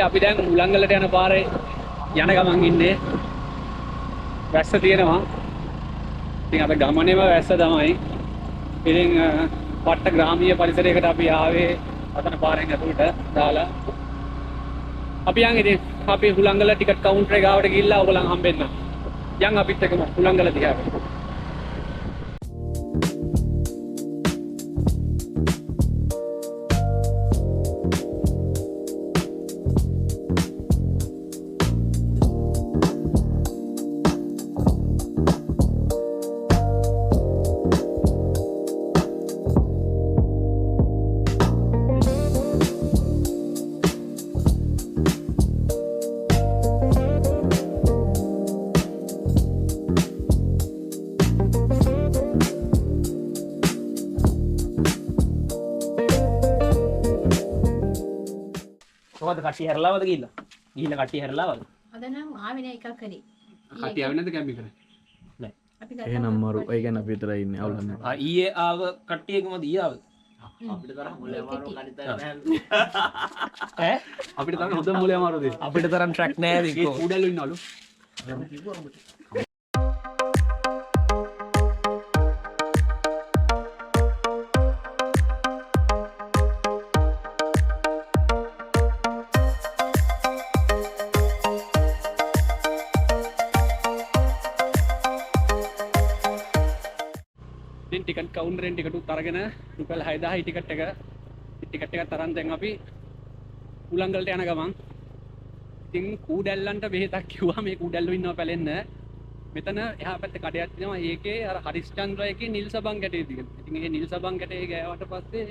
අපි දැන් උලංගලට යන පාරේ යන ගමන් ඉන්නේ. වැස්ස තියෙනවා. ඉතින් අපේ ගමනේම වැස්ස තමයි. ඉතින් පට්ට ග්‍රාමීය පරිසරයකට අපි ආවේ අතන පාරෙන් ඇතුළට දාලා. අපි යන් ඉතින් අපි උලංගල ටිකට් කවුන්ටර් එක ගාවට ගිහිල්ලා ඔයගොල්ලන් හම්බෙන්න. යන් අපිත් එක්කම උලංගල දිහාට. කට්ටිය හැරලාවද ගිහිල්ලා? ගිහිල්ලා කට්ටිය හැරලාවද? අද නම් ආවේ නෑ එකක් කරේ. කට්ටිය ආවේ නැද්ද කැම්පින් කරේ? නෑ. අපි එහෙනම් මරු ඒ කියන්නේ අපි විතරයි ඉන්නේ අවුලක් නෑ. ඊයේ ආව කට්ටියකමද ඊයේ ආවද? අපිට තරම් මොලේ අමාරු කණිත නැහැ. ඈ? අපිට තරම් හොඳ මොලේ අමාරු දෙයක්. අපිට තරම් ට්‍රැක් නෑ ඒ දිකෝ. කූඩල්ලෝ ඉන්නවලු. ඉතින් ටිකට් කවුන්ටරෙන් ටිකට් උත් අරගෙන රුපියල් 6000යි ටිකට් එක තරන් දැන් අපි උලංගලට යන ගමන් ඉතින් කූඩැල්ලන්ට බෙහෙතක් කිව්වා මේ කූඩැල්ලෝ ඉන්නවා පැලෙන්න මෙතන එහා පැත්තේ කඩයක් තියෙනවා ඒකේ අර හරිස්චන්ද්‍ර එකේ නිල් සබන් ගැටේ තියෙනවා ඉතින් ඒ නිල් සබන් ගැටේ ගෑවට පස්සේ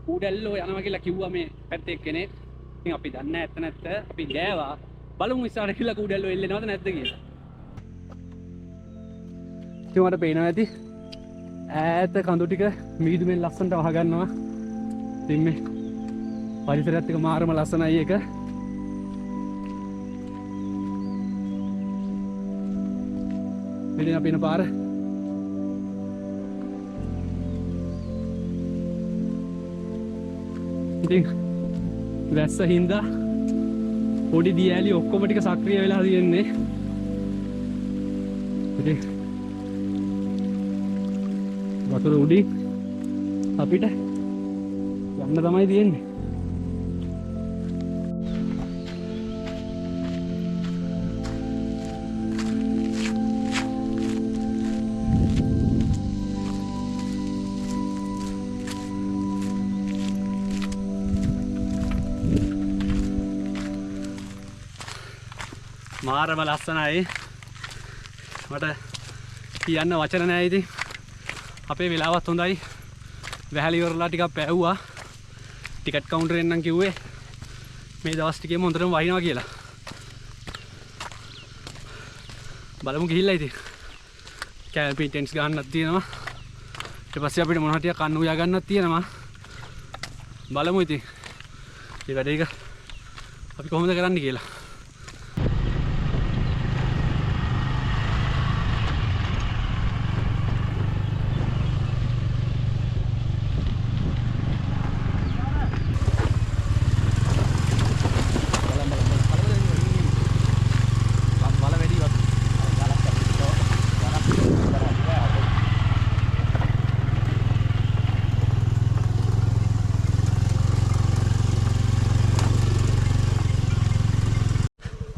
කූඩැල්ලෝ යනවා කියලා කිව්වා මේ පැත්තේ කෙනෙක් ඉතින් අපි දන්නේ නැත්ත අපි ගෑවා බලමු ඉස්සරහට කියලා කූඩැල්ලෝ එල්ලෙනවද නැද්ද කියලා ඉතින් මට පේනවා ඇති ඈත කඳු ටික මීදුමෙන් ලස්සනට වහගන්නවා. ඉතින් මේ පරිසරයත් එක්ක මාරම ලස්සනයි ඒක. මෙතන අපි යන පාර. ඉතින් වැස්ස හින්දා පොඩි දියැලි ඔක්කොම ටික සක්‍රිය වෙලා තියෙන්නේ. ඉතින් වතුර උඩින් අපිට යන්න තමයි තියෙන්නේ. මාරම ලස්සනයි. මට කියන්න වචන නැහැ ඉතින්. අපේ වෙලාවත් හොඳයි. වැහැලි ඉවරලා ටිකක් පැවුවා. ටිකට් කවුන්ටරෙන් නම් කිව්වේ මේ දවස් ටිකේම හොඳටම වහිනවා කියලා. බලමු ගිහිල්ලා ඉතින්. කැම්පින් ටෙන්ට්ස් ගන්නත් තියෙනවා. ඊට පස්සේ අපිට මොනවා ටික කන්න උයා ගන්නත් තියෙනවා. බලමු ඉතින්. මේ වැඩ එක අපි කොහොමද කරන්නේ කියලා.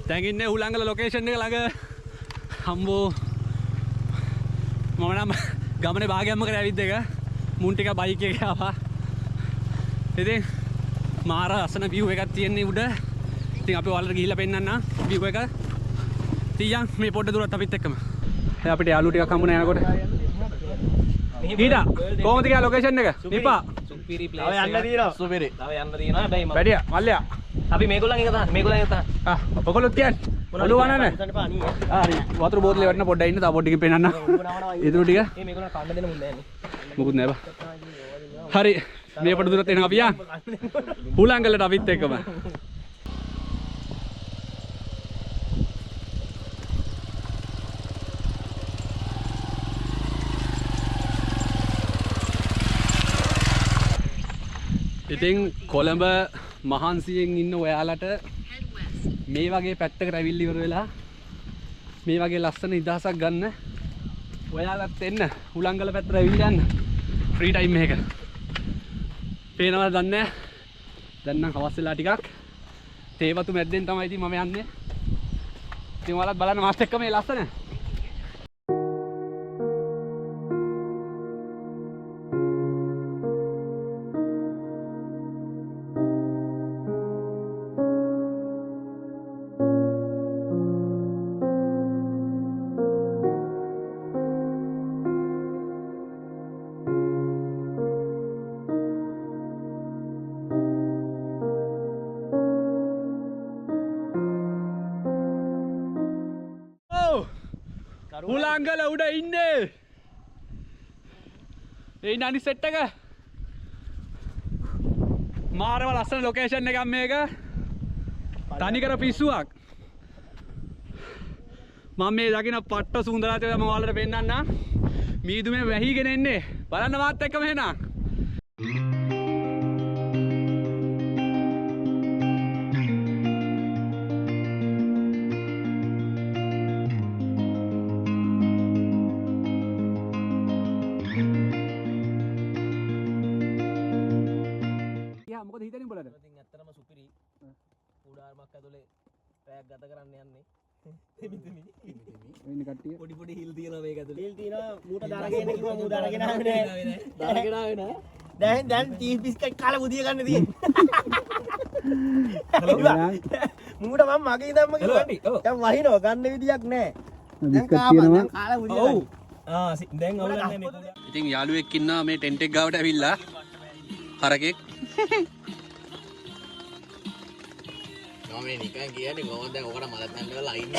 දැන් ඉන්නේ උලංගල ලොකේෂන් එක ළඟ හම්බෝ මම නම් ගමනේ භාගයක්ම කරේ ඇවිත් එක මුන් ටික බයික් එකේ ආවා ඉතින් මාර අසන view එකක් තියෙන්නේ උඩ ඉතින් අපි ඔයාලට ගිහිල්ලා පෙන්නන්නම් view එක තියන් මේ පොඩ දුරත් අපිත් එක්කම දැන් අපිට යාළුවෝ ටිකක් හම්බුනේ යනකොට ඊට කොහොමද ගියා ලොකේෂන් එක දීපා සුපිරි ප්ලේස් තව යන්න තියෙනවා. සුපිරි. තව යන්න තියෙනවා. හැබැයි මම වැඩියා මල්ලයා අපි මේගොල්ලන් එක තහන මේගොල්ලන් එක තහන. ඔකොලොත් කියන්නේ ඔළුව වනනේ හරි වතුර බෝතලේ වටින පොඩ්ඩක් ඉන්න තව පොඩ්ඩකින් පෙන්නන්න ඉතුරු ටික මේ මේගොල්ලන් කන්න දෙන්න මුන්නේ නැහැ. මොකුත් නෑ බා හරි මේ පොඩ දුරට එනවා අපි යන් උලංගලට අපිත් එක්කම ඉතින් කොළඹ මහන්සියෙන් ඉන්න ඔයාලට මේ වගේ පැත්තකට ඇවිල්ලි ඉවර වෙලා මේ වගේ ලස්සන නිදහසක් ගන්න ඔයාලත් එන්න උලංගල පැත්තට ඇවිල්ලා යන්න ෆ්‍රී ටයිම් එකක පේනවද දන්නේ නැහැ දැන් නම් හවස් වෙලා ටිකක් තේවතු මැද්දෙන් තමයි ඉතින් මම යන්නේ ඉතින් ඔයාලත් බලන්න මාත් එක්ක මේ ලස්සන උලංගල උඩ ඉන්නේ ඒ නනි සෙට් එක මාරව ලස්සන ලොකේෂන් එකක් මේක තනිකර පිස්සුවක් මම මේ දකින පට්ට සුන්දරත්වය මම ඔයාලට පෙන්නන්නම් මීදුමේ වැහිගෙන එන්නේ බලන්න මාත් එක්කම එහෙනම් මොකද හිතන්නේ උඹලට? ඉතින් ඇත්තටම සුපිරි. කුඩාරමක් ඇතුලේ පැයක් ගත කරන්න යන්නේ. වෙන්නේ කට්ටිය. පොඩි හිල් තියෙනවා මේක ඇතුලේ. හිල් තියෙනවා මූට දාරගෙන කිව්වා මූ දාරගෙන ආවේ නෑ. දාරගෙන ආවේ නෑ. දැන් චීස් බිස්කට් කාලා බුදිය ගන්න තියෙන්නේ. මූට මම මගේ ඉඳන්ම කිව්වා. දැන් වහිනවා ගන්න විදියක් නෑ. දැන් කාලා බුදිය ගන්න. දැන් අවුලන්නේ මේ කුඩා. ඉතින් යාළුවෙක් ඉන්නවා මේ ටෙන්ට් එක ගාවට ඇවිල්ලා හරකෙක් මම නිකන් කියන්නේ කොහොමද දැන් ඔකට මලත් නැන්දලා ලයින්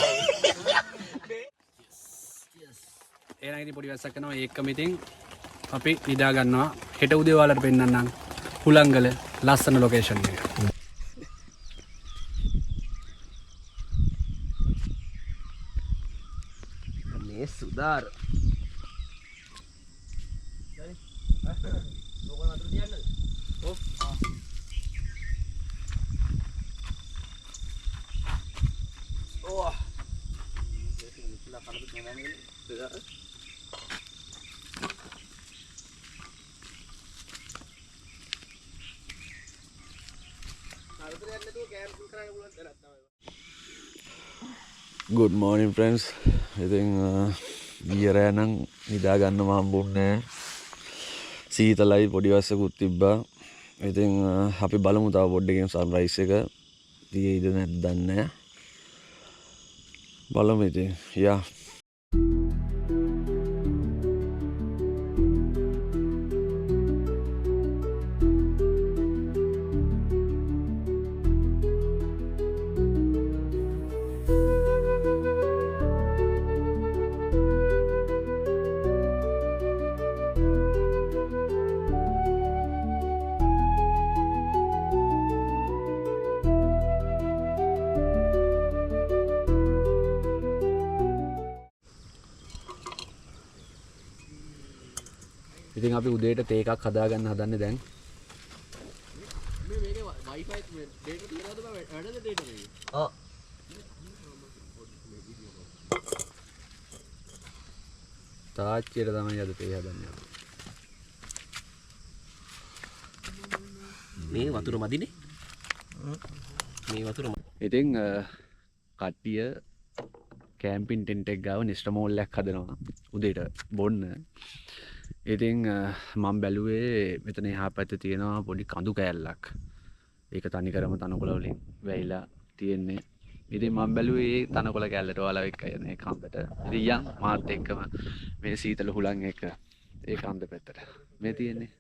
එහෙනම් ඉතින් පොඩි වැස්සක් කරනවා ඒකම ඉතින් අපි නිදා ගන්නවා හෙට උදේ ඔයාලට පෙන්නන්නම් හුලංගල ලස්සන ලොකේෂන් එක මේ සුදාර good morning friends ඉතින් ඊයේ රෑ නම් නිදා ගන්න හම්බුන්නේ සීතලයි පොඩි වැස්සකුත් තිබ්බා ඉතින් අපි බලමු තව පොඩ්ඩකින් සන්රයිස් එක තියෙයිද නැද්ද දන්නේ නැහැ බලමු ඉතින් යා ඉතින් අපි උදේට තේ එකක් හදාගන්න හදන්නේ දැන් මේකේ වයිෆයි ඩේටා තියනවද බෑ වැඩද ඩේටා මේකේ ආ තාච්චියට තමයි අද තේ හදන්නේ මේ වතුර මදිනේ මේ වතුර ඉතින් කට්ටිය කැම්පින් ටෙන්ට් එක ගාව නිස්ටර් මෝල් එකක් හදනවා උදේට බොන්න ඉතින් මම බැලුවේ මෙතන එහා පැත්තේ තියෙනවා පොඩි කඳු කෑල්ලක්. ඒක තනිකරම තනකොළ වලින් වැහිලා තියෙන්නේ. ඉතින් මම බැලුවේ මේ තනකොළ කෑල්ලට ඔයාලා එක්ක යන්නේ කන්දට. ඉතින් යන් මාත් එක්කම මේ සීතල හුලං එක ඒ කන්ද පැත්තට. මේ තියෙන්නේ.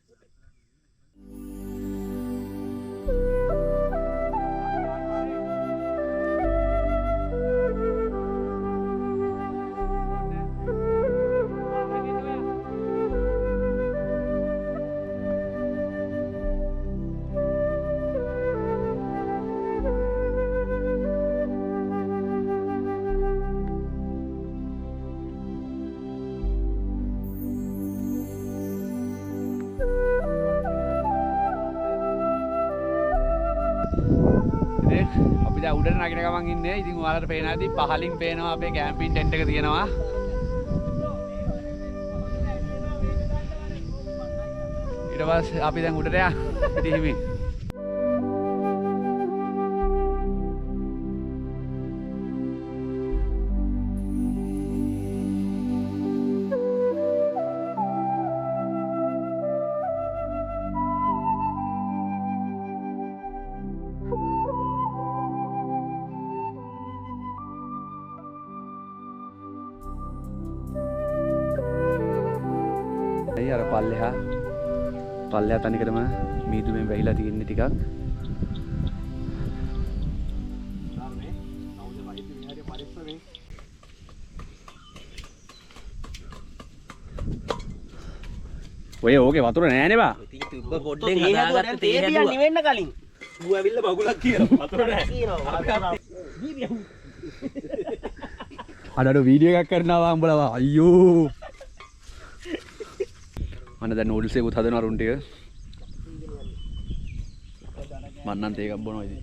අපි දැන් උඩට නගින ගමන් ඉන්නේ. ඉතින් ඔයාලට පේනවා ඇති පහලින් පේනවා අපේ කැම්පින් ටෙන්ට් එක තියෙනවා. ඊට පස්සේ අපි දැන් උඩට යනවා. ඉතින් හිමි. අර පල්ලෙහා තනිකරම මීදුමෙන් වැහිලා තියෙන්නේ ටිකක්. ඔය ඕකේ වතුර නෑනේ බා. තිබ්බ පොඩ්ඩෙන් හදාගත්ත තේ හැදුවා. නිවෙන්න කලින්. ඌ ඇවිල්ලා බගුලක් කියනවා. වතුර නෑ කියනවා. අඩ වීඩියෝ එකක් කරනවා උඹලා අයියෝ. මම දැන් නූඩල්ස් එකකුත් හදනවා රුන් ටික. මම නම් තේ එකක් බොනවා ඉතින්.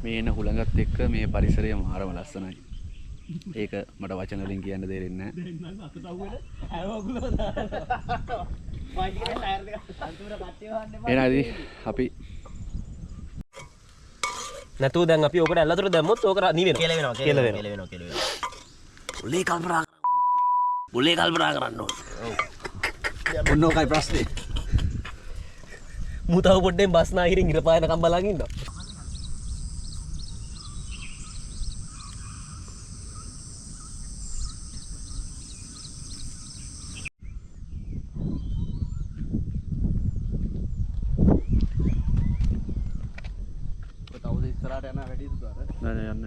මේ එන හුළඟත් එක්ක මේ පරිසරය මාරම ලස්සනයි. ඒක මට වචන වලින් කියන්න දෙන්නේ නැහැ. අපි නැතුව දැන් අපි ඕකට ඇල්ලතර දැම්මොත් ඕක නිවෙනවා. කෙලවෙනවා. බුලේ කල්පනා කරන්න ඕන. ඔන්න ඔකයි ප්‍රශ්නේ. මූ තව පොඩ්ඩෙන් බස් නාහිරින් ඉර පායනකම් බලන් ඉන්නවා. යන්න.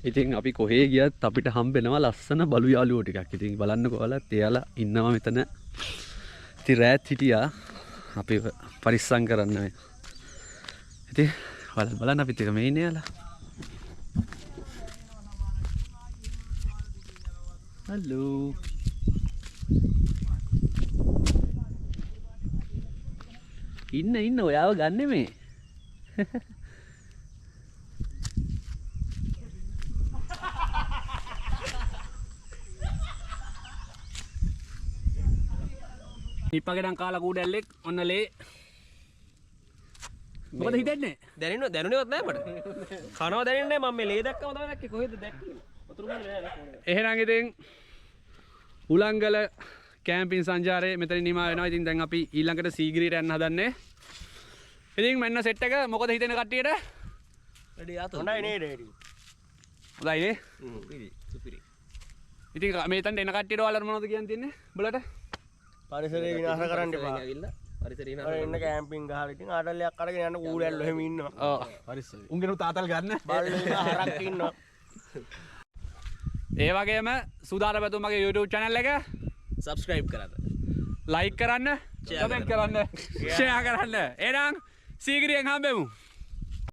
ඉතින් අපි කොහේ ගියත් අපිට හම්බෙනවා ලස්සන බලු යාළුවෝ ටිකක්. ඉතින් බලන්නකෝ ඔයාලත් එයාලා ඉන්නවා මෙතන. ඉතින් රෑත් හිටියා අපි පරිස්සම් කරන්න මේ. ඉතින් ඔයාලා බලන්න අපිත් එක මේ ඉන්නේ යාලා. හලෝ. ඉන්න ඔයාව ගන්නෙ මේ. ඉප්පගෙන් කාලා කූඩැල්ලෙක් ඔන්න ලේ. මොකද හිතෙන්නේ? දැනුනේවත් නෑ මට. කනවා දැනෙන්නේ මම මේ ලේ දැක්කම තමයි දැක්කේ. කොහෙද දැක්කේ? වතුර බල නෑ නේද? එහෙනම් ඉතින් උලංගල කැම්පින් සංචාරයේ මෙතන නිමා වෙනවා. ඉතින් දැන් අපි ඊළඟට සීගිරියට යන්න හදන්නේ. ඉතින් මෙන්න සෙට් එක මොකද හිතෙන කට්ටියට? රෙඩි ආතෝ. හොඳයි නේද රෙඩි. හොඳයිනේ. සුපිරි. ඉතින් මෙතන එන කට්ටියට ඔයාලට මොනවද කියන්න තියන්නේ? බලන්න. පරිසරය විනාශ කරන්න එපා. ඇවිල්ලා පරිසරය ඔය එන්න කැම්පින් ගහලා ඉතින් ආඩල්ලයක් අරගෙන යන්න කූඩැල්ලෝ එහෙම ඉන්නවා. ඔව්. පරිස්සම්. උන්ගෙනුත් තාතල් ගන්න. බල්ලෝ ඉන්න හරක් ඉන්නවා. ඒ වගේම සුදාර පැතුමගේ YouTube channel එක subscribe කරන්න. like කරන්න, comment කරන්න, share කරන්න. එහෙනම් සීගිරියෙන් හම්බෙමු.